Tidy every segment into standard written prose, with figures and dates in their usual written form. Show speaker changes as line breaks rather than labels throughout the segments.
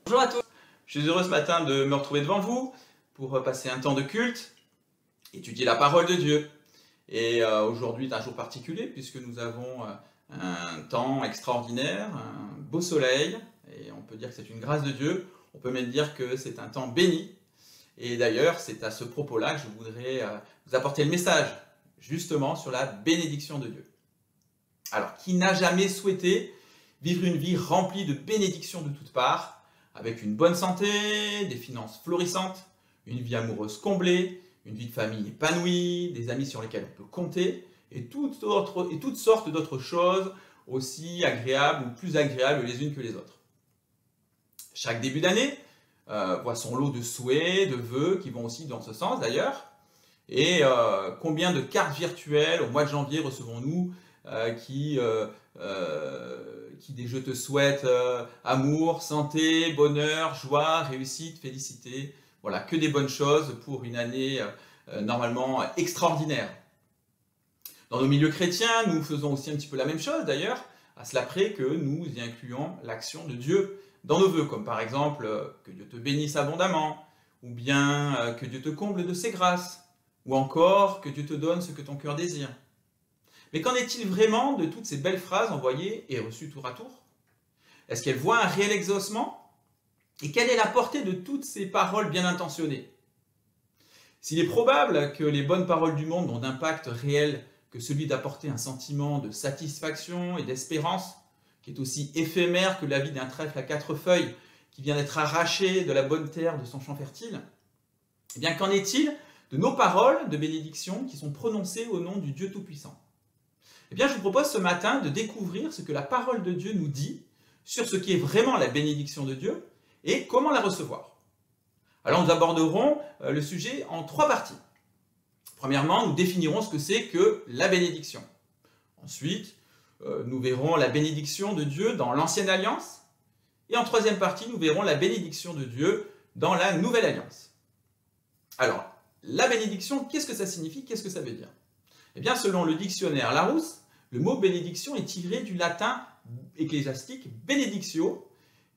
Bonjour à tous, je suis heureux ce matin de me retrouver devant vous pour passer un temps de culte, étudier la parole de Dieu. Et aujourd'hui est un jour particulier puisque nous avons un temps extraordinaire, un beau soleil, et on peut dire que c'est une grâce de Dieu, on peut même dire que c'est un temps béni. Et d'ailleurs, c'est à ce propos-là que je voudrais vous apporter le message, justement sur la bénédiction de Dieu. Alors, qui n'a jamais souhaité vivre une vie remplie de bénédictions de toutes parts, avec une bonne santé, des finances florissantes, une vie amoureuse comblée, une vie de famille épanouie, des amis sur lesquels on peut compter, et toutes sortes d'autres choses aussi agréables ou plus agréables les unes que les autres. Chaque début d'année voit son lot de souhaits, de vœux qui vont aussi dans ce sens d'ailleurs. Et combien de cartes virtuelles au mois de janvier recevons-nous qui des je te souhaite amour, santé, bonheur, joie, réussite, félicité. Voilà, que des bonnes choses pour une année normalement extraordinaire. Dans nos milieux chrétiens, nous faisons aussi un petit peu la même chose d'ailleurs, à cela près que nous y incluons l'action de Dieu dans nos vœux, comme par exemple que Dieu te bénisse abondamment, ou bien que Dieu te comble de ses grâces, ou encore que Dieu te donne ce que ton cœur désire. Mais qu'en est-il vraiment de toutes ces belles phrases envoyées et reçues tour à tour? Est-ce qu'elles voient un réel exaucement? Et quelle est la portée de toutes ces paroles bien intentionnées? S'il est probable que les bonnes paroles du monde n'ont d'impact réel que celui d'apporter un sentiment de satisfaction et d'espérance, qui est aussi éphémère que la vie d'un trèfle à 4 feuilles qui vient d'être arraché de la bonne terre de son champ fertile, eh bien qu'en est-il de nos paroles de bénédiction qui sont prononcées au nom du Dieu Tout-Puissant? Eh bien, je vous propose ce matin de découvrir ce que la parole de Dieu nous dit sur ce qui est vraiment la bénédiction de Dieu et comment la recevoir. Alors, nous aborderons le sujet en 3 parties. Premièrement, nous définirons ce que c'est que la bénédiction. Ensuite, nous verrons la bénédiction de Dieu dans l'Ancienne Alliance. Et en 3e partie, nous verrons la bénédiction de Dieu dans la Nouvelle Alliance. Alors, la bénédiction, qu'est-ce que ça signifie? Qu'est-ce que ça veut dire? Eh bien, selon le dictionnaire Larousse, le mot bénédiction est tiré du latin ecclésiastique benedictio,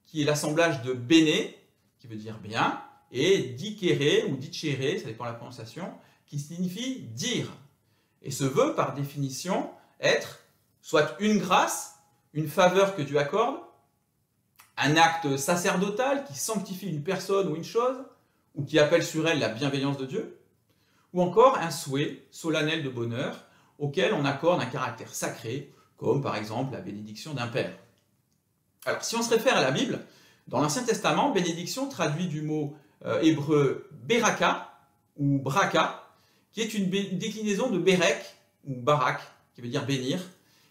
qui est l'assemblage de bene, qui veut dire bien, et dicere ou dicere, ça dépend de la prononciation, qui signifie dire. Et ce veut, par définition, être soit une grâce, une faveur que Dieu accorde, un acte sacerdotal qui sanctifie une personne ou une chose, ou qui appelle sur elle la bienveillance de Dieu, ou encore un souhait solennel de bonheur auquel on accorde un caractère sacré, comme par exemple la bénédiction d'un père. Alors, si on se réfère à la Bible, dans l'Ancien Testament, bénédiction traduit du mot hébreu beraka ou braka, qui est une déclinaison de berek ou barak, qui veut dire bénir,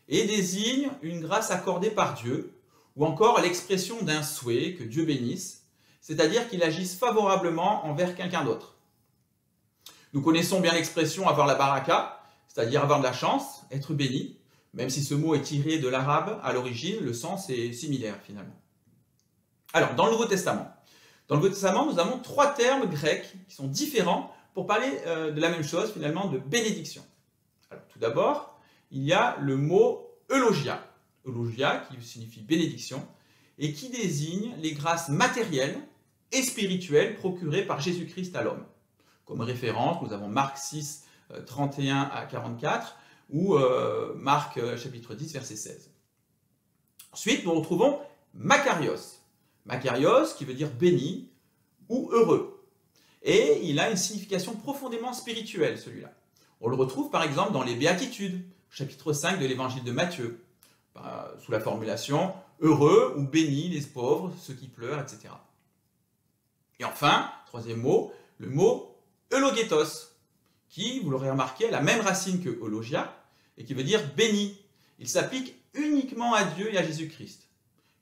et désigne une grâce accordée par Dieu, ou encore l'expression d'un souhait que Dieu bénisse, c'est-à-dire qu'il agisse favorablement envers quelqu'un d'autre. Nous connaissons bien l'expression avoir la baraka, c'est-à-dire avoir de la chance, être béni, même si ce mot est tiré de l'arabe à l'origine, le sens est similaire finalement. Alors, dans le Nouveau Testament, nous avons 3 termes grecs qui sont différents pour parler de la même chose finalement, de bénédiction. Alors, tout d'abord, il y a le mot eulogia, eulogia qui signifie bénédiction, et qui désigne les grâces matérielles et spirituelles procurées par Jésus-Christ à l'homme. Comme référence, nous avons Marc 6, 31 à 44 ou Marc chapitre 10, verset 16. Ensuite, nous retrouvons Makarios. Makarios qui veut dire béni ou heureux. Et il a une signification profondément spirituelle, celui-là. On le retrouve par exemple dans les Béatitudes, chapitre 5 de l'évangile de Matthieu, sous la formulation « heureux » ou « bénis les pauvres, ceux qui pleurent », etc. Et enfin, 3e mot, le mot eulogetos, qui, vous l'aurez remarqué, a la même racine que eulogia, et qui veut dire béni. Il s'applique uniquement à Dieu et à Jésus-Christ.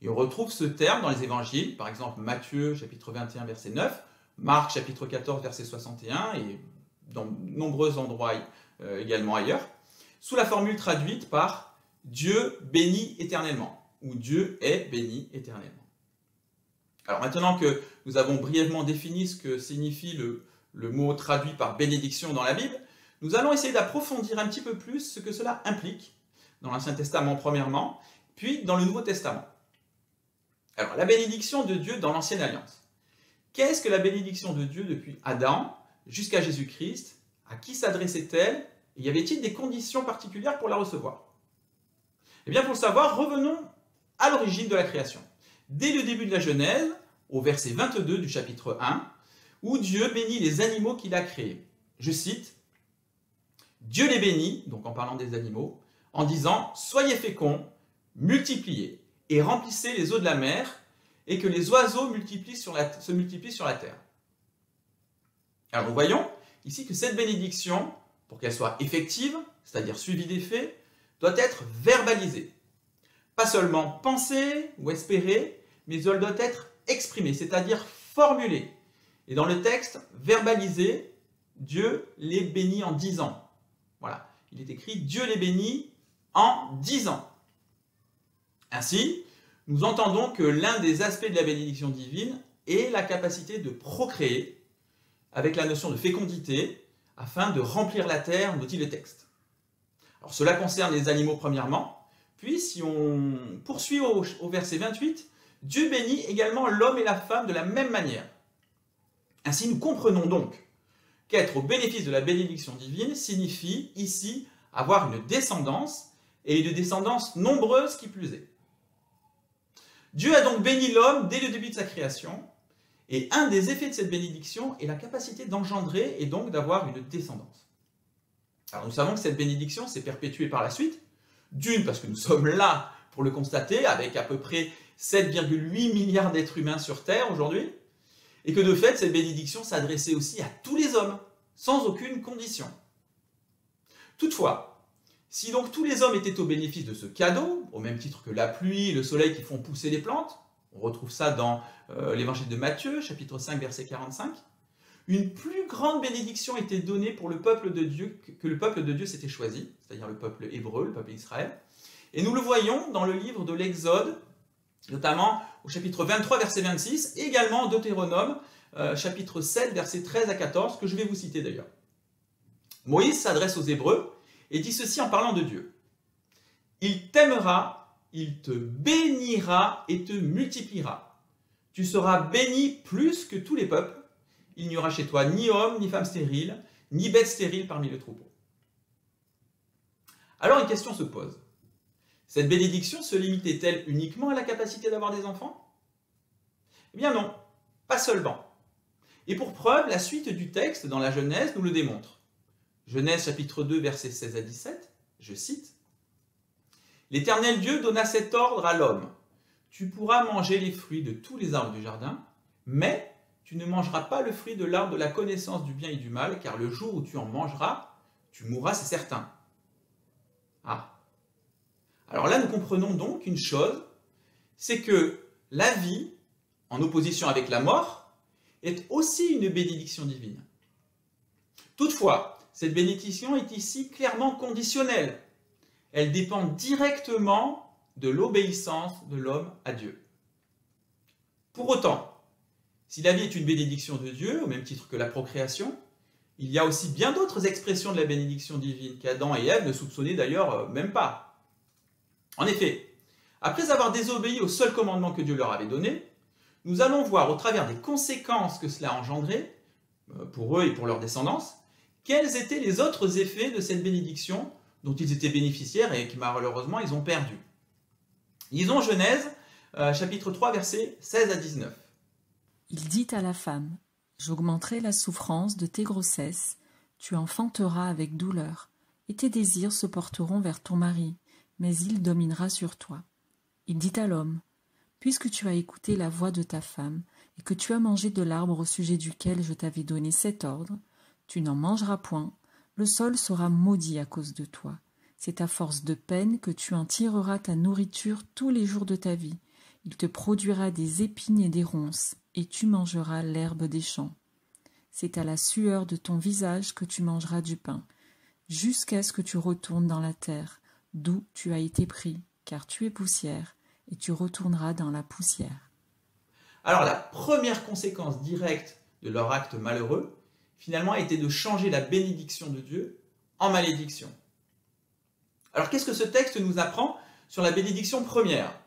Et on retrouve ce terme dans les évangiles, par exemple Matthieu chapitre 21 verset 9, Marc chapitre 14 verset 61, et dans de nombreux endroits également ailleurs, sous la formule traduite par Dieu bénit éternellement, ou Dieu est béni éternellement. Alors maintenant que nous avons brièvement défini ce que signifie le mot traduit par bénédiction dans la Bible, nous allons essayer d'approfondir un petit peu plus ce que cela implique dans l'Ancien Testament premièrement, puis dans le Nouveau Testament. Alors, la bénédiction de Dieu dans l'Ancienne Alliance. Qu'est-ce que la bénédiction de Dieu depuis Adam jusqu'à Jésus-Christ? À qui s'adressait-elle? Et y avait-il des conditions particulières pour la recevoir? Eh bien, pour le savoir, revenons à l'origine de la création. Dès le début de la Genèse, au verset 22 du chapitre 1, où Dieu bénit les animaux qu'il a créés. Je cite, « Dieu les bénit », donc en parlant des animaux, en disant « Soyez féconds, multipliez, et remplissez les eaux de la mer, et que les oiseaux se multiplient sur la terre. » Alors nous voyons ici que cette bénédiction, pour qu'elle soit effective, c'est-à-dire suivie d'effet, doit être verbalisée. Pas seulement pensée ou espérée, mais elle doit être exprimée, c'est-à-dire formulée. Et dans le texte, verbalisé, Dieu les bénit en disant. Voilà, il est écrit Dieu les bénit en disant. Ainsi, nous entendons que l'un des aspects de la bénédiction divine est la capacité de procréer, avec la notion de fécondité, afin de remplir la terre, nous dit le texte. Alors cela concerne les animaux premièrement, puis si on poursuit au verset 28, Dieu bénit également l'homme et la femme de la même manière. Ainsi, nous comprenons donc qu'être au bénéfice de la bénédiction divine signifie ici avoir une descendance, et une descendance nombreuse qui plus est. Dieu a donc béni l'homme dès le début de sa création, et un des effets de cette bénédiction est la capacité d'engendrer et donc d'avoir une descendance. Alors nous savons que cette bénédiction s'est perpétuée par la suite, d'une parce que nous sommes là pour le constater, avec à peu près 7,8 milliards d'êtres humains sur Terre aujourd'hui, et que de fait, cette bénédiction s'adressait aussi à tous les hommes, sans aucune condition. Toutefois, si donc tous les hommes étaient au bénéfice de ce cadeau, au même titre que la pluie et le soleil qui font pousser les plantes, on retrouve ça dans l'évangile de Matthieu, chapitre 5, verset 45, une plus grande bénédiction était donnée pour le peuple de Dieu que le peuple de Dieu s'était choisi, c'est-à-dire le peuple hébreu, le peuple d'Israël. Et nous le voyons dans le livre de l'Exode, notamment au chapitre 23, verset 26, et également en Deutéronome, chapitre 7, verset 13 à 14, que je vais vous citer d'ailleurs. Moïse s'adresse aux Hébreux et dit ceci en parlant de Dieu. « Il t'aimera, il te bénira et te multipliera. Tu seras béni plus que tous les peuples. Il n'y aura chez toi ni homme, ni femme stérile, ni bête stérile parmi le troupeau. » Alors une question se pose. Cette bénédiction se limitait-elle uniquement à la capacité d'avoir des enfants? Eh bien non, pas seulement. Et pour preuve, la suite du texte dans la Genèse nous le démontre. Genèse chapitre 2, versets 16 à 17, je cite. « L'Éternel Dieu donna cet ordre à l'homme. Tu pourras manger les fruits de tous les arbres du jardin, mais tu ne mangeras pas le fruit de l'arbre de la connaissance du bien et du mal, car le jour où tu en mangeras, tu mourras, c'est certain. » Ah. Alors là, nous comprenons donc une chose, c'est que la vie, en opposition avec la mort, est aussi une bénédiction divine. Toutefois, cette bénédiction est ici clairement conditionnelle. Elle dépend directement de l'obéissance de l'homme à Dieu. Pour autant, si la vie est une bénédiction de Dieu, au même titre que la procréation, il y a aussi bien d'autres expressions de la bénédiction divine qu'Adam et Ève ne soupçonnaient d'ailleurs même pas. En effet, après avoir désobéi au seul commandement que Dieu leur avait donné, nous allons voir au travers des conséquences que cela a engendré, pour eux et pour leur descendance, quels étaient les autres effets de cette bénédiction dont ils étaient bénéficiaires et que malheureusement ils ont perdu. Lisons Genèse, chapitre 3, versets 16 à 19.
Il dit à la femme, « J'augmenterai la souffrance de tes grossesses, tu enfanteras avec douleur, et tes désirs se porteront vers ton mari, mais il dominera sur toi. » Il dit à l'homme, « Puisque tu as écouté la voix de ta femme, et que tu as mangé de l'arbre au sujet duquel je t'avais donné cet ordre, tu n'en mangeras point, le sol sera maudit à cause de toi. C'est à force de peine que tu en tireras ta nourriture tous les jours de ta vie. Il te produira des épines et des ronces, et tu mangeras l'herbe des champs. C'est à la sueur de ton visage que tu mangeras du pain, jusqu'à ce que tu retournes dans la terre, d'où tu as été pris, car tu es poussière, et tu retourneras dans la poussière. »
Alors la première conséquence directe de leur acte malheureux, finalement, a été de changer la bénédiction de Dieu en malédiction. Alors qu'est-ce que ce texte nous apprend sur la bénédiction première?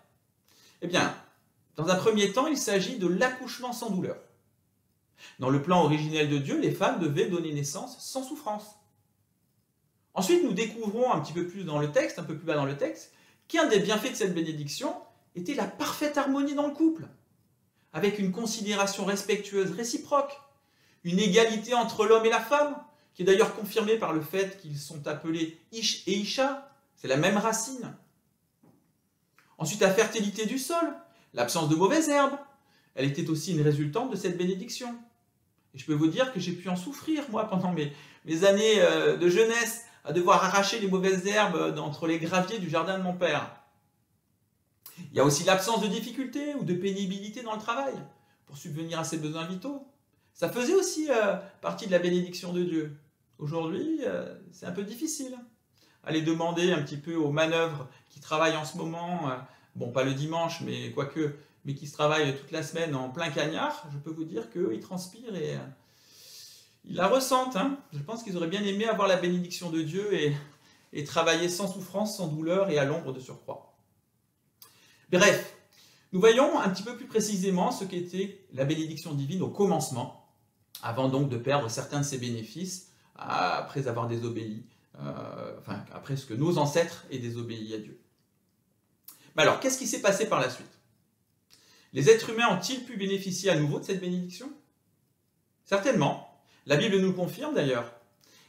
Eh bien, Dans un premier temps, il s'agit de l'accouchement sans douleur. Dans le plan originel de Dieu, les femmes devaient donner naissance sans souffrance. Ensuite, nous découvrons un petit peu plus dans le texte, un peu plus bas dans le texte, qu'un des bienfaits de cette bénédiction était la parfaite harmonie dans le couple, avec une considération respectueuse réciproque, une égalité entre l'homme et la femme, qui est d'ailleurs confirmée par le fait qu'ils sont appelés Ish et Isha, c'est la même racine. Ensuite, la fertilité du sol, l'absence de mauvaises herbes, elle était aussi une résultante de cette bénédiction. Et je peux vous dire que j'ai pu en souffrir, moi, pendant mes années de jeunesse, à devoir arracher les mauvaises herbes d'entre les graviers du jardin de mon père. Il y a aussi l'absence de difficultés ou de pénibilité dans le travail, pour subvenir à ses besoins vitaux. Ça faisait aussi partie de la bénédiction de Dieu. Aujourd'hui, c'est un peu difficile. Allez demander un petit peu aux manœuvres qui travaillent en ce moment, bon, pas le dimanche, mais quoique, mais qui se travaillent toute la semaine en plein cagnard, je peux vous dire qu'eux, ils transpirent et ils la ressentent. Hein. Je pense qu'ils auraient bien aimé avoir la bénédiction de Dieu et travailler sans souffrance, sans douleur et à l'ombre de surcroît. Bref, nous voyons un petit peu plus précisément ce qu'était la bénédiction divine au commencement, avant donc de perdre certains de ses bénéfices, après avoir désobéi, après ce que nos ancêtres aient désobéi à Dieu. Mais alors, qu'est-ce qui s'est passé par la suite? Les êtres humains ont-ils pu bénéficier à nouveau de cette bénédiction? Certainement. La Bible nous le confirme d'ailleurs.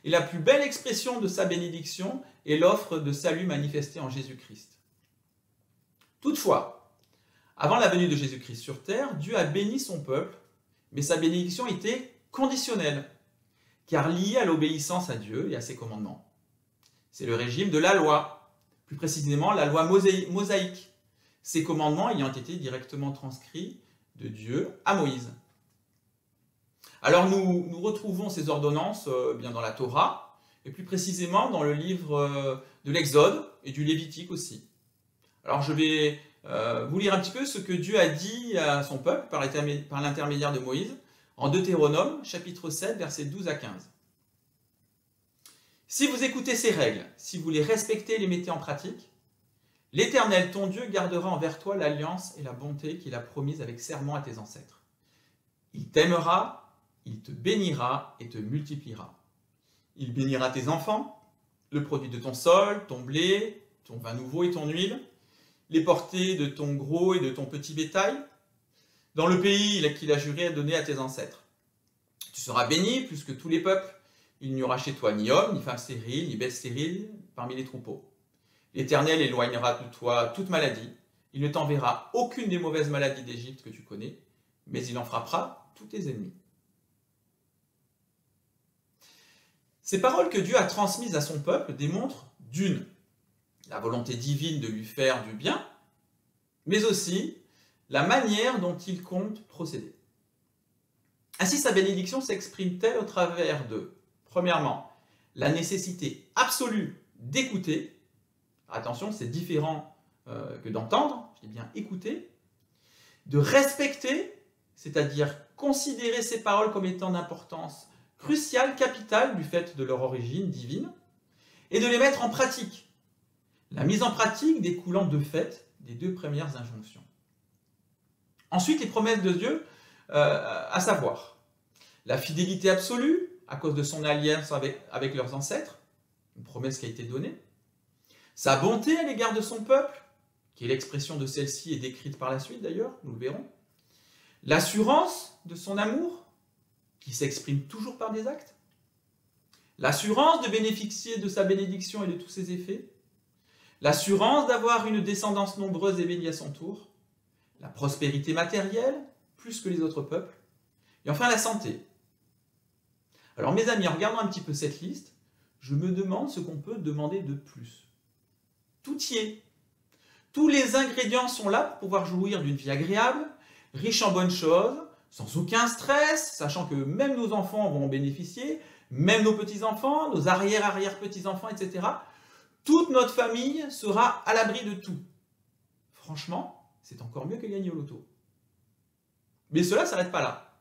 Et la plus belle expression de sa bénédiction est l'offre de salut manifestée en Jésus-Christ. Toutefois, avant la venue de Jésus-Christ sur terre, Dieu a béni son peuple, mais sa bénédiction était conditionnelle, car liée à l'obéissance à Dieu et à ses commandements. C'est le régime de la loi, plus précisément la loi mosaïque, ces commandements ayant été directement transcrits de Dieu à Moïse. Alors nous retrouvons ces ordonnances bien dans la Torah, et plus précisément dans le livre de l'Exode et du Lévitique aussi. Alors je vais vous lire un petit peu ce que Dieu a dit à son peuple par l'intermédiaire de Moïse, en Deutéronome, chapitre 7, versets 12 à 15. « Si vous écoutez ces règles, si vous les respectez et les mettez en pratique, l'Éternel, ton Dieu, gardera envers toi l'alliance et la bonté qu'il a promise avec serment à tes ancêtres. Il t'aimera, il te bénira et te multipliera. Il bénira tes enfants, le produit de ton sol, ton blé, ton vin nouveau et ton huile, les portées de ton gros et de ton petit bétail, dans le pays qu'il a juré à donner à tes ancêtres. Tu seras béni plus que tous les peuples. Il n'y aura chez toi ni homme, ni femme stérile, ni bête stérile parmi les troupeaux. L'Éternel éloignera de toi toute maladie. Il ne t'enverra aucune des mauvaises maladies d'Égypte que tu connais, mais il en frappera tous tes ennemis. » Ces paroles que Dieu a transmises à son peuple démontrent d'une, la volonté divine de lui faire du bien, mais aussi la manière dont il compte procéder. Ainsi, sa bénédiction s'exprime-t-elle au travers de, premièrement, la nécessité absolue d'écouter. Attention, c'est différent que d'entendre, je dis bien écouter. De respecter, c'est-à-dire considérer ces paroles comme étant d'importance cruciale, capitale, du fait de leur origine divine, et de les mettre en pratique. La mise en pratique découlant de fait des deux premières injonctions. Ensuite, les promesses de Dieu, à savoir la fidélité absolue, à cause de son alliance avec leurs ancêtres, une promesse qui a été donnée, sa bonté à l'égard de son peuple, qui est l'expression de celle-ci est décrite par la suite d'ailleurs, nous le verrons, l'assurance de son amour, qui s'exprime toujours par des actes, l'assurance de bénéficier de sa bénédiction et de tous ses effets, l'assurance d'avoir une descendance nombreuse et bénie à son tour, la prospérité matérielle, plus que les autres peuples, et enfin la santé. Alors mes amis, en regardant un petit peu cette liste, je me demande ce qu'on peut demander de plus. Tout y est. Tous les ingrédients sont là pour pouvoir jouir d'une vie agréable, riche en bonnes choses, sans aucun stress, sachant que même nos enfants vont en bénéficier, même nos petits-enfants, nos arrière-arrière-petits-enfants, etc. Toute notre famille sera à l'abri de tout. Franchement, c'est encore mieux que gagner au loto. Mais cela ne s'arrête pas là.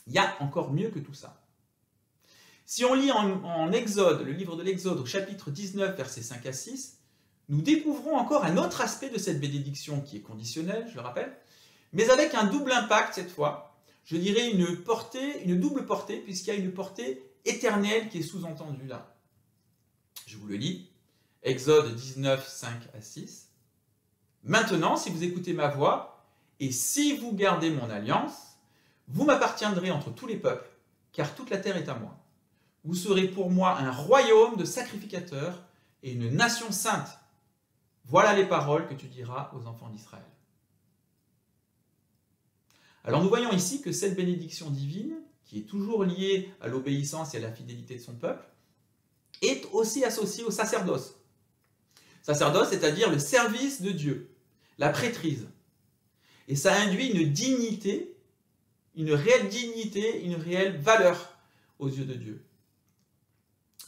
Il y a encore mieux que tout ça. Si on lit en Exode, le livre de l'Exode au chapitre 19, versets 5 à 6, nous découvrons encore un autre aspect de cette bénédiction qui est conditionnelle, je le rappelle, mais avec un double impact cette fois. Je dirais une double portée, puisqu'il y a une portée éternelle qui est sous-entendue là. Je vous le lis. Exode 19, 5 à 6. Maintenant, si vous écoutez ma voix, et si vous gardez mon alliance, vous m'appartiendrez entre tous les peuples, car toute la terre est à moi. Vous serez pour moi un royaume de sacrificateurs et une nation sainte. Voilà les paroles que tu diras aux enfants d'Israël. Alors nous voyons ici que cette bénédiction divine, qui est toujours liée à l'obéissance et à la fidélité de son peuple, est aussi associée au sacerdoce. Sacerdoce, c'est-à-dire le service de Dieu, la prêtrise. Et ça induit une dignité, une réelle valeur aux yeux de Dieu.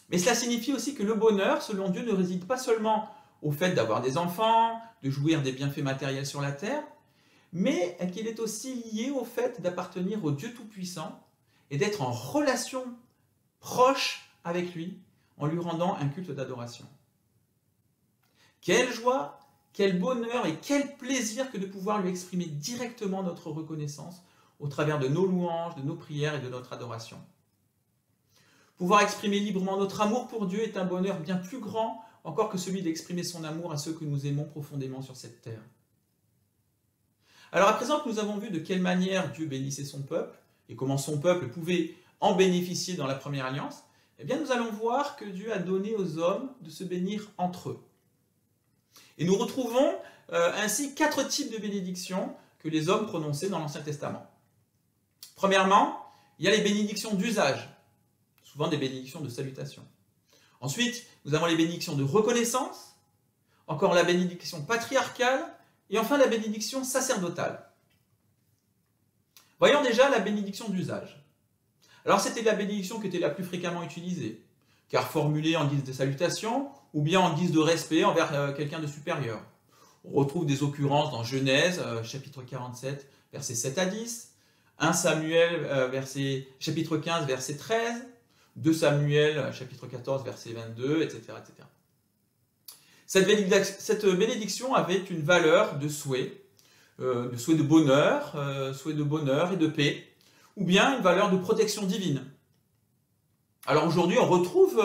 Mais cela signifie aussi que le bonheur, selon Dieu, ne réside pas seulement au fait d'avoir des enfants, de jouir des bienfaits matériels sur la terre, mais qu'il est aussi lié au fait d'appartenir au Dieu Tout-Puissant et d'être en relation proche avec lui, en lui rendant un culte d'adoration. Quelle joie, quel bonheur et quel plaisir que de pouvoir lui exprimer directement notre reconnaissance au travers de nos louanges, de nos prières et de notre adoration. Pouvoir exprimer librement notre amour pour Dieu est un bonheur bien plus grand encore que celui d'exprimer son amour à ceux que nous aimons profondément sur cette terre. Alors à présent que nous avons vu de quelle manière Dieu bénissait son peuple et comment son peuple pouvait en bénéficier dans la première alliance, eh bien nous allons voir que Dieu a donné aux hommes de se bénir entre eux. Et nous retrouvons ainsi 4 types de bénédictions que les hommes prononçaient dans l'Ancien Testament. Premièrement, il y a les bénédictions d'usage, souvent des bénédictions de salutation. Ensuite, nous avons les bénédictions de reconnaissance, encore la bénédiction patriarcale, et enfin la bénédiction sacerdotale. Voyons déjà la bénédiction d'usage. Alors c'était la bénédiction qui était la plus fréquemment utilisée, car formulée en guise de salutation, ou bien en guise de respect envers quelqu'un de supérieur. On retrouve des occurrences dans Genèse, chapitre 47, versets 7 à 10, 1 Samuel, chapitre 15, verset 13, 2 Samuel, chapitre 14, verset 22, etc. etc. Cette bénédiction avait une valeur de souhait de bonheur et de paix, ou bien une valeur de protection divine. Alors aujourd'hui, on retrouve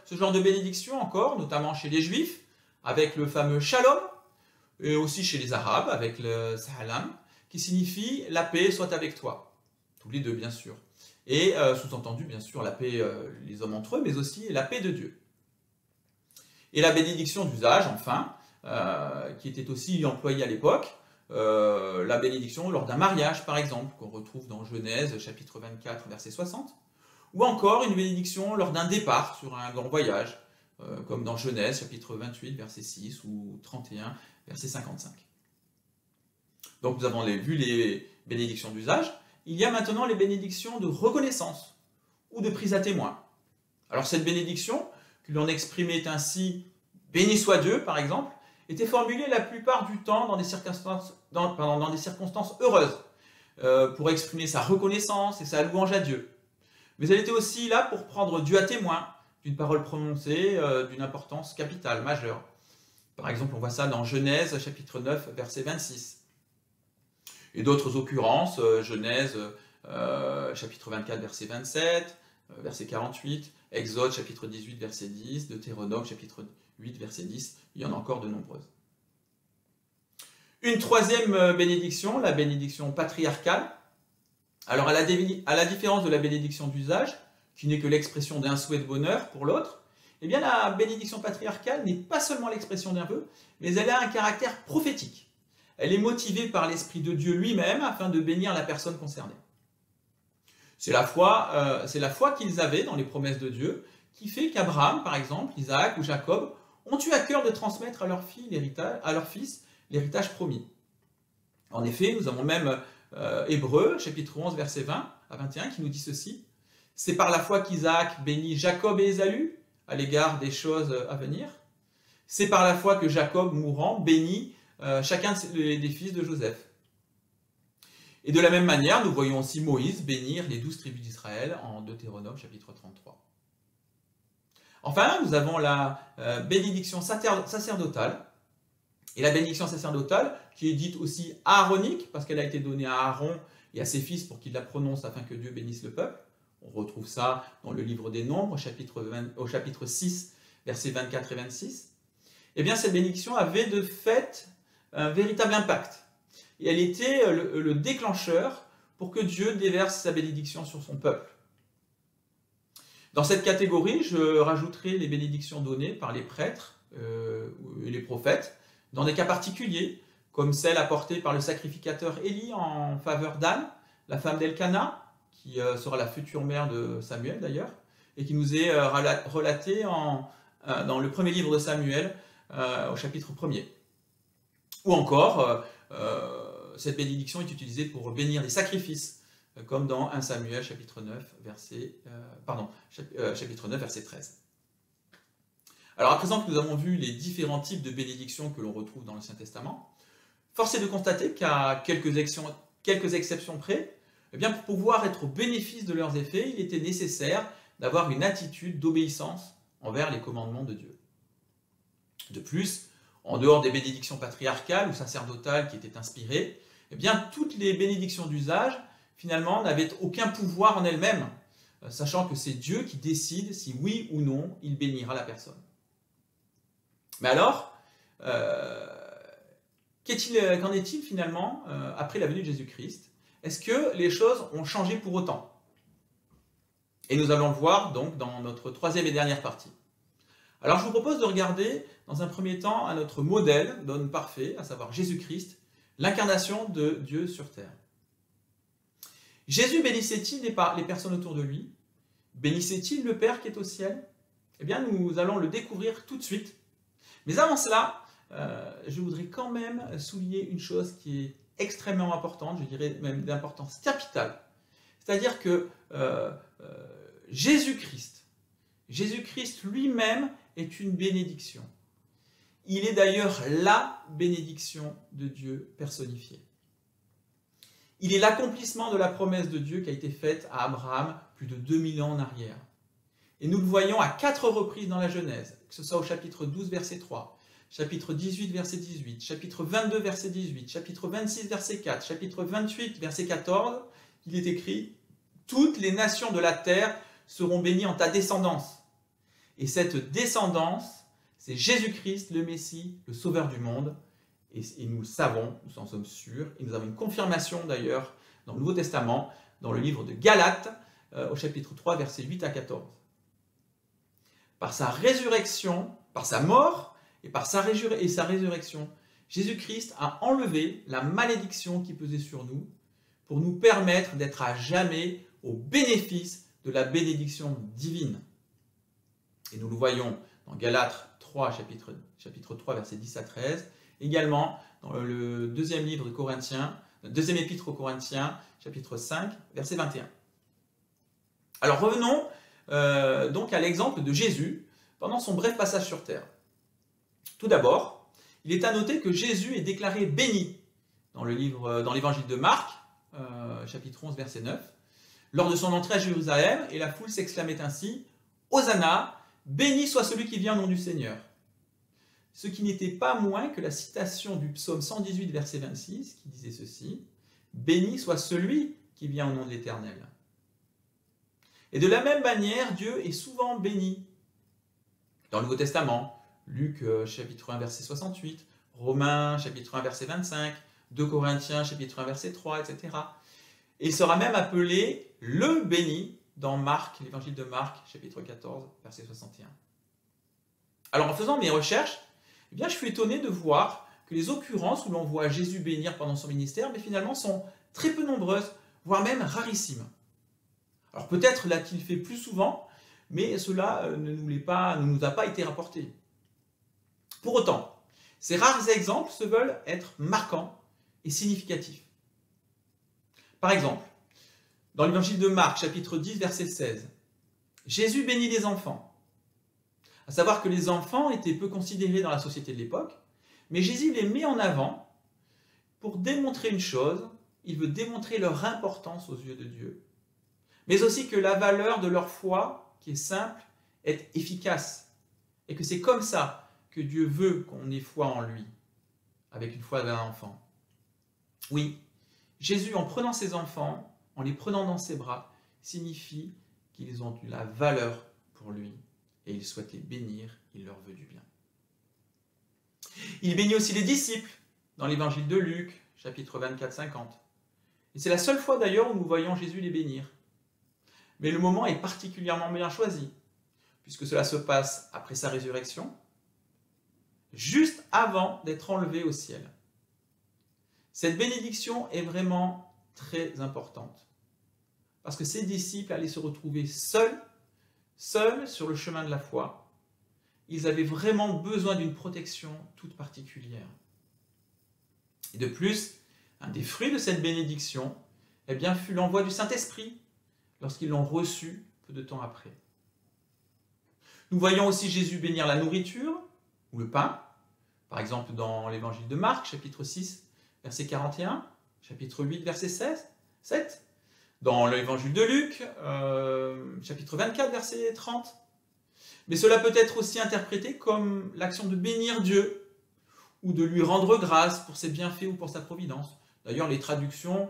ce genre de bénédiction encore, notamment chez les Juifs, avec le fameux Shalom, et aussi chez les Arabes, avec le Salam, qui signifie « la paix soit avec toi ». Tous les deux, bien sûr. Et sous-entendu, bien sûr, la paix, les hommes entre eux, mais aussi la paix de Dieu. Et la bénédiction d'usage, enfin, qui était aussi employée à l'époque, la bénédiction lors d'un mariage, par exemple, qu'on retrouve dans Genèse, chapitre 24, verset 60, ou encore une bénédiction lors d'un départ sur un grand voyage, comme dans Genèse, chapitre 28, verset 6, ou 31, verset 55. Donc nous avons vu les bénédictions d'usage. Il y a maintenant les bénédictions de reconnaissance, ou de prise à témoin. Alors cette bénédiction, que l'on exprimait ainsi « Béni soit Dieu », par exemple, était formulée la plupart du temps dans des circonstances heureuses, pour exprimer sa reconnaissance et sa louange à Dieu. Mais elle était aussi là pour prendre Dieu à témoin d'une parole prononcée d'une importance capitale, majeure. Par exemple, on voit ça dans Genèse, chapitre 9, verset 26. Et d'autres occurrences, Genèse, chapitre 24, verset 27, verset 48, Exode, chapitre 18, verset 10, Deutéronome, chapitre 8, verset 10, il y en a encore de nombreuses. Une troisième bénédiction, la bénédiction patriarcale. Alors, à la différence de la bénédiction d'usage, qui n'est que l'expression d'un souhait de bonheur pour l'autre, eh bien la bénédiction patriarcale n'est pas seulement l'expression d'un vœu, mais elle a un caractère prophétique. Elle est motivée par l'Esprit de Dieu lui-même afin de bénir la personne concernée. C'est la foi qu'ils avaient dans les promesses de Dieu qui fait qu'Abraham, par exemple, Isaac ou Jacob ont eu à cœur de transmettre à leur fils l'héritage promis. En effet, nous avons même Hébreux, chapitre 11, verset 20 à 21, qui nous dit ceci. « C'est par la foi qu'Isaac bénit Jacob et Ésaü à l'égard des choses à venir. C'est par la foi que Jacob, mourant, bénit chacun des fils de Joseph. » Et de la même manière, nous voyons aussi Moïse bénir les 12 tribus d'Israël en Deutéronome, chapitre 33. Enfin, nous avons la bénédiction sacerdotale. Et la bénédiction sacerdotale, qui est dite aussi aaronique, parce qu'elle a été donnée à Aaron et à ses fils pour qu'ils la prononcent afin que Dieu bénisse le peuple. On retrouve ça dans le livre des Nombres, au chapitre 6, versets 24 et 26. Eh bien, cette bénédiction avait de fait un véritable impact. Et elle était le déclencheur pour que Dieu déverse sa bénédiction sur son peuple. Dans cette catégorie, je rajouterai les bénédictions données par les prêtres et les prophètes, dans des cas particuliers, comme celle apportée par le sacrificateur Élie en faveur d'Anne, la femme d'Elkana, qui sera la future mère de Samuel d'ailleurs, et qui nous est relatée dans le premier livre de Samuel, au chapitre 1er. Ou encore, cette bénédiction est utilisée pour bénir des sacrifices, comme dans 1 Samuel chapitre 9, chapitre 9, verset 13. Alors à présent que nous avons vu les différents types de bénédictions que l'on retrouve dans l'Ancien Testament, force est de constater qu'à quelques exceptions près, eh bien, pour pouvoir être au bénéfice de leurs effets, il était nécessaire d'avoir une attitude d'obéissance envers les commandements de Dieu. De plus, en dehors des bénédictions patriarcales ou sacerdotales qui étaient inspirées, eh bien, toutes les bénédictions d'usage, finalement, n'avaient aucun pouvoir en elles-mêmes, sachant que c'est Dieu qui décide si oui ou non il bénira la personne. Mais alors, qu'en est-il finalement après la venue de Jésus-Christ? Est-ce que les choses ont changé pour autant? Et nous allons le voir donc dans notre troisième et dernière partie. Alors je vous propose de regarder dans un premier temps à notre modèle d'homme parfait, à savoir Jésus-Christ, l'incarnation de Dieu sur terre. Jésus bénissait-il les personnes autour de lui? Bénissait-il le Père qui est au ciel? Eh bien nous allons le découvrir tout de suite. Mais avant cela, je voudrais quand même souligner une chose qui est extrêmement importante, je dirais même d'importance capitale. C'est-à-dire que Jésus-Christ lui-même est une bénédiction. Il est d'ailleurs la bénédiction de Dieu personnifiée. Il est l'accomplissement de la promesse de Dieu qui a été faite à Abraham plus de 2000 ans en arrière. Et nous le voyons à 4 reprises dans la Genèse, que ce soit au chapitre 12, verset 3, chapitre 18, verset 18, chapitre 22, verset 18, chapitre 26, verset 4, chapitre 28, verset 14, il est écrit « Toutes les nations de la terre seront bénies en ta descendance. » Et cette descendance, c'est Jésus-Christ, le Messie, le Sauveur du monde. Et nous le savons, nous en sommes sûrs, et nous avons une confirmation d'ailleurs dans le Nouveau Testament, dans le livre de Galates, au chapitre 3, versets 8 à 14. Par sa résurrection, par sa mort et par sa résurrection, Jésus-Christ a enlevé la malédiction qui pesait sur nous pour nous permettre d'être à jamais au bénéfice de la bénédiction divine. Et nous le voyons dans Galates 3, chapitre 3, versets 10 à 13, également dans le deuxième épître aux Corinthiens, chapitre 5, verset 21. Alors revenons donc à l'exemple de Jésus pendant son bref passage sur terre. Tout d'abord, il est à noter que Jésus est déclaré béni dans l'évangile de Marc, chapitre 11, verset 9, lors de son entrée à Jérusalem, et la foule s'exclamait ainsi « Hosanna, béni soit celui qui vient au nom du Seigneur ». Ce qui n'était pas moins que la citation du psaume 118, verset 26, qui disait ceci « Béni soit celui qui vient au nom de l'Éternel ». Et de la même manière, Dieu est souvent béni. Dans le Nouveau Testament, Luc chapitre 1, verset 68, Romains chapitre 1, verset 25, 2 Corinthiens chapitre 1, verset 3, etc. Et il sera même appelé le béni dans Marc, l'évangile de Marc, chapitre 14, verset 61. Alors en faisant mes recherches, eh bien, je suis étonné de voir que les occurrences où l'on voit Jésus bénir pendant son ministère, mais finalement sont très peu nombreuses, voire même rarissimes. Alors peut-être l'a-t-il fait plus souvent, mais cela ne nous a pas été rapporté. Pour autant, ces rares exemples se veulent être marquants et significatifs. Par exemple, dans l'évangile de Marc, chapitre 10, verset 16, Jésus bénit les enfants. À savoir que les enfants étaient peu considérés dans la société de l'époque, mais Jésus les met en avant pour démontrer une chose, il veut démontrer leur importance aux yeux de Dieu, mais aussi que la valeur de leur foi, qui est simple, est efficace, et que c'est comme ça que Dieu veut qu'on ait foi en lui. avec une foi d'un enfant. Oui, Jésus, en prenant ses enfants, en les prenant dans ses bras, signifie qu'ils ont de la valeur pour lui et il souhaite les bénir, il leur veut du bien. Il bénit aussi les disciples dans l'évangile de Luc, chapitre 24-50. Et c'est la seule fois d'ailleurs où nous voyons Jésus les bénir. Mais le moment est particulièrement bien choisi, puisque cela se passe après sa résurrection, juste avant d'être enlevé au ciel. Cette bénédiction est vraiment très importante, parce que ces disciples allaient se retrouver seuls sur le chemin de la foi. Ils avaient vraiment besoin d'une protection toute particulière. Et de plus, un des fruits de cette bénédiction, eh bien, fut l'envoi du Saint-Esprit, lorsqu'ils l'ont reçu peu de temps après. Nous voyons aussi Jésus bénir la nourriture, ou le pain, par exemple dans l'évangile de Marc, chapitre 6, verset 41, chapitre 8, verset 7, dans l'évangile de Luc, chapitre 24, verset 30. Mais cela peut être aussi interprété comme l'action de bénir Dieu, ou de lui rendre grâce pour ses bienfaits ou pour sa providence. D'ailleurs, les traductions,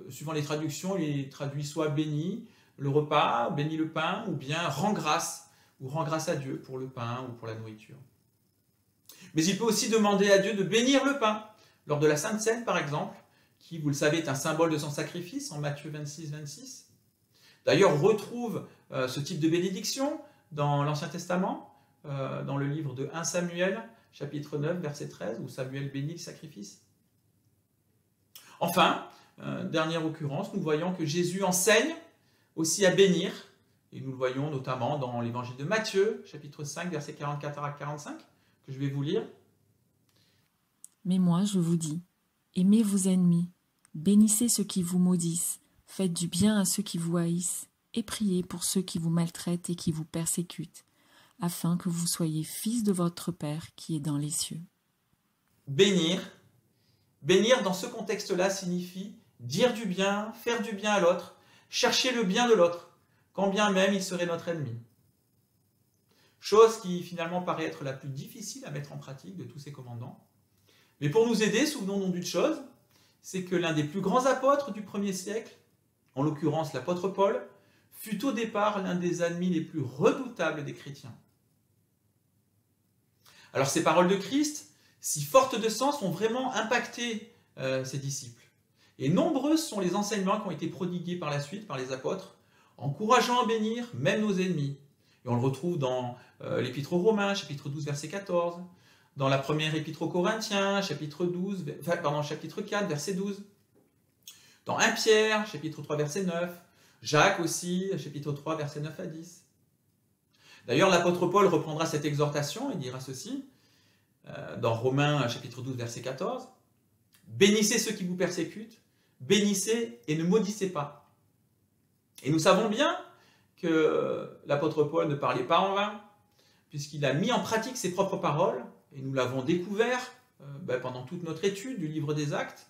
suivant les traductions, il traduit soit béni le repas, béni le pain, ou bien rend grâce, ou rend grâce à Dieu pour le pain ou pour la nourriture. Mais il peut aussi demander à Dieu de bénir le pain, lors de la Sainte Seine par exemple, qui, vous le savez, est un symbole de son sacrifice, en Matthieu 26, 26. D'ailleurs, on retrouve ce type de bénédiction dans l'Ancien Testament, dans le livre de 1 Samuel, chapitre 9, verset 13, où Samuel bénit le sacrifice. Enfin, dernière occurrence, nous voyons que Jésus enseigne aussi à bénir, et nous le voyons notamment dans l'évangile de Matthieu, chapitre 5, verset 44 à 45, que je vais vous lire.
Mais moi, je vous dis, aimez vos ennemis, bénissez ceux qui vous maudissent, faites du bien à ceux qui vous haïssent, et priez pour ceux qui vous maltraitent et qui vous persécutent, afin que vous soyez fils de votre Père qui est dans les cieux.
Bénir dans ce contexte-là signifie dire du bien, faire du bien à l'autre, chercher le bien de l'autre, quand bien même il serait notre ennemi. Chose qui finalement paraît être la plus difficile à mettre en pratique de tous ces commandements. Mais pour nous aider, souvenons-nous d'une chose, c'est que l'un des plus grands apôtres du 1er siècle, en l'occurrence l'apôtre Paul, fut au départ l'un des ennemis les plus redoutables des chrétiens. Alors ces paroles de Christ, si fortes de sens, ont vraiment impacté ses disciples. Et nombreux sont les enseignements qui ont été prodigués par la suite par les apôtres, encourageant à bénir même nos ennemis. Et on le retrouve dans l'épître aux Romains, chapitre 12, verset 14, dans la première épître aux Corinthiens, chapitre 4, verset 12, dans 1 Pierre, chapitre 3, verset 9, Jacques aussi, chapitre 3, verset 9 à 10. D'ailleurs, l'apôtre Paul reprendra cette exhortation et dira ceci, dans Romains, chapitre 12, verset 14, « Bénissez ceux qui vous persécutent, bénissez et ne maudissez pas. » Et nous savons bien que l'apôtre Paul ne parlait pas en vain, puisqu'il a mis en pratique ses propres paroles, et nous l'avons découvert pendant toute notre étude du livre des Actes,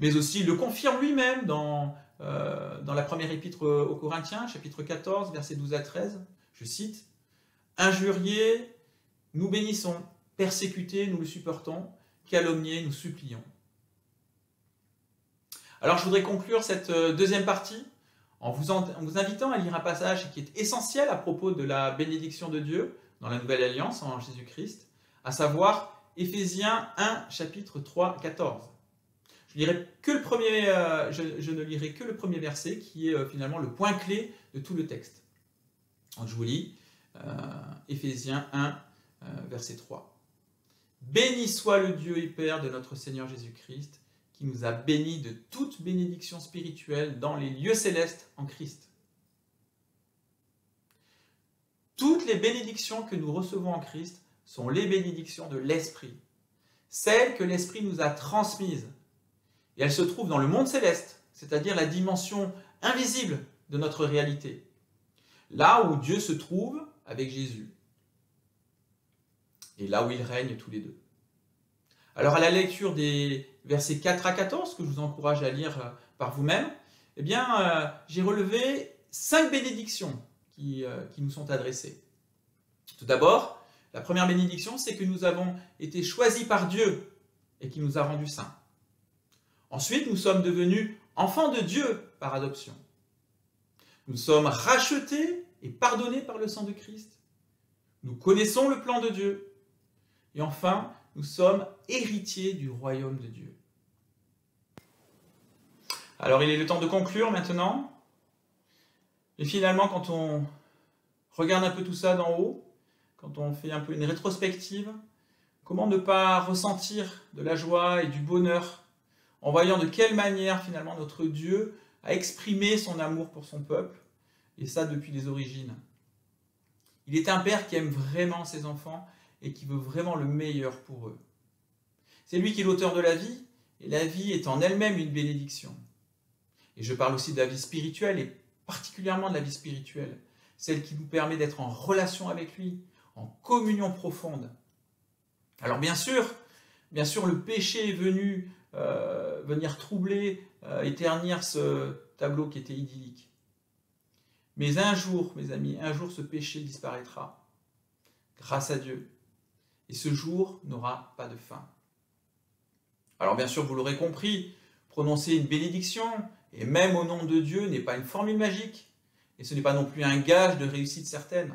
mais aussi il le confirme lui-même dans la première épître aux Corinthiens, chapitre 14, versets 12 à 13, je cite, « Injuriés, nous bénissons, persécutés, nous le supportons, calomniés, nous supplions. » Alors je voudrais conclure cette deuxième partie en vous invitant à lire un passage qui est essentiel à propos de la bénédiction de Dieu dans la Nouvelle Alliance en Jésus-Christ, à savoir Éphésiens 1, chapitre 3, 14. Je ne lirai que le premier verset qui est finalement le point clé de tout le texte. Donc je vous lis Éphésiens 1, verset 3. « Béni soit le Dieu et Père de notre Seigneur Jésus-Christ, qui nous a bénis de toute bénédiction spirituelle dans les lieux célestes en Christ. » Toutes les bénédictions que nous recevons en Christ sont les bénédictions de l'Esprit, celles que l'Esprit nous a transmises. Et elles se trouvent dans le monde céleste, c'est-à-dire la dimension invisible de notre réalité, là où Dieu se trouve avec Jésus, et là où ils règnent tous les deux. Alors à la lecture des versets 4 à 14, que je vous encourage à lire par vous-même, eh bien, j'ai relevé 5 bénédictions qui nous sont adressées. Tout d'abord, la première bénédiction, c'est que nous avons été choisis par Dieu et qui nous a rendus saints. Ensuite, nous sommes devenus enfants de Dieu par adoption. Nous sommes rachetés et pardonnés par le sang de Christ. Nous connaissons le plan de Dieu. Et enfin, nous sommes héritiers du royaume de Dieu. Alors, il est le temps de conclure maintenant. Et finalement, quand on regarde un peu tout ça d'en haut, quand on fait un peu une rétrospective, comment ne pas ressentir de la joie et du bonheur en voyant de quelle manière finalement notre Dieu a exprimé son amour pour son peuple, et ça depuis les origines. Il est un père qui aime vraiment ses enfants et qui veut vraiment le meilleur pour eux. C'est lui qui est l'auteur de la vie, et la vie est en elle-même une bénédiction. Et je parle aussi de la vie spirituelle, et particulièrement de la vie spirituelle, celle qui nous permet d'être en relation avec lui, en communion profonde. Alors bien sûr, le péché est venu venir troubler, éternir ce tableau qui était idyllique. Mais un jour, mes amis, un jour ce péché disparaîtra, grâce à Dieu. Et ce jour n'aura pas de fin. Alors bien sûr, vous l'aurez compris, prononcer une bénédiction, et même au nom de Dieu, n'est pas une formule magique, et ce n'est pas non plus un gage de réussite certaine,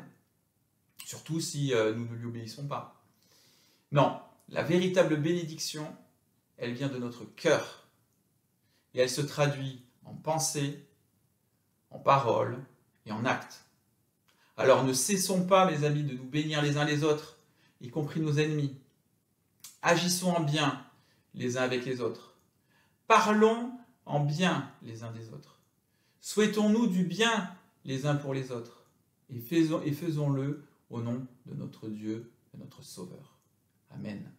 surtout si nous ne lui obéissons pas. Non, la véritable bénédiction, elle vient de notre cœur, et elle se traduit en pensée, en parole et en acte. Alors ne cessons pas, mes amis, de nous bénir les uns les autres, y compris nos ennemis. Agissons en bien les uns avec les autres. Parlons en bien les uns des autres. Souhaitons-nous du bien les uns pour les autres, et faisons-le au nom de notre Dieu et notre Sauveur. Amen.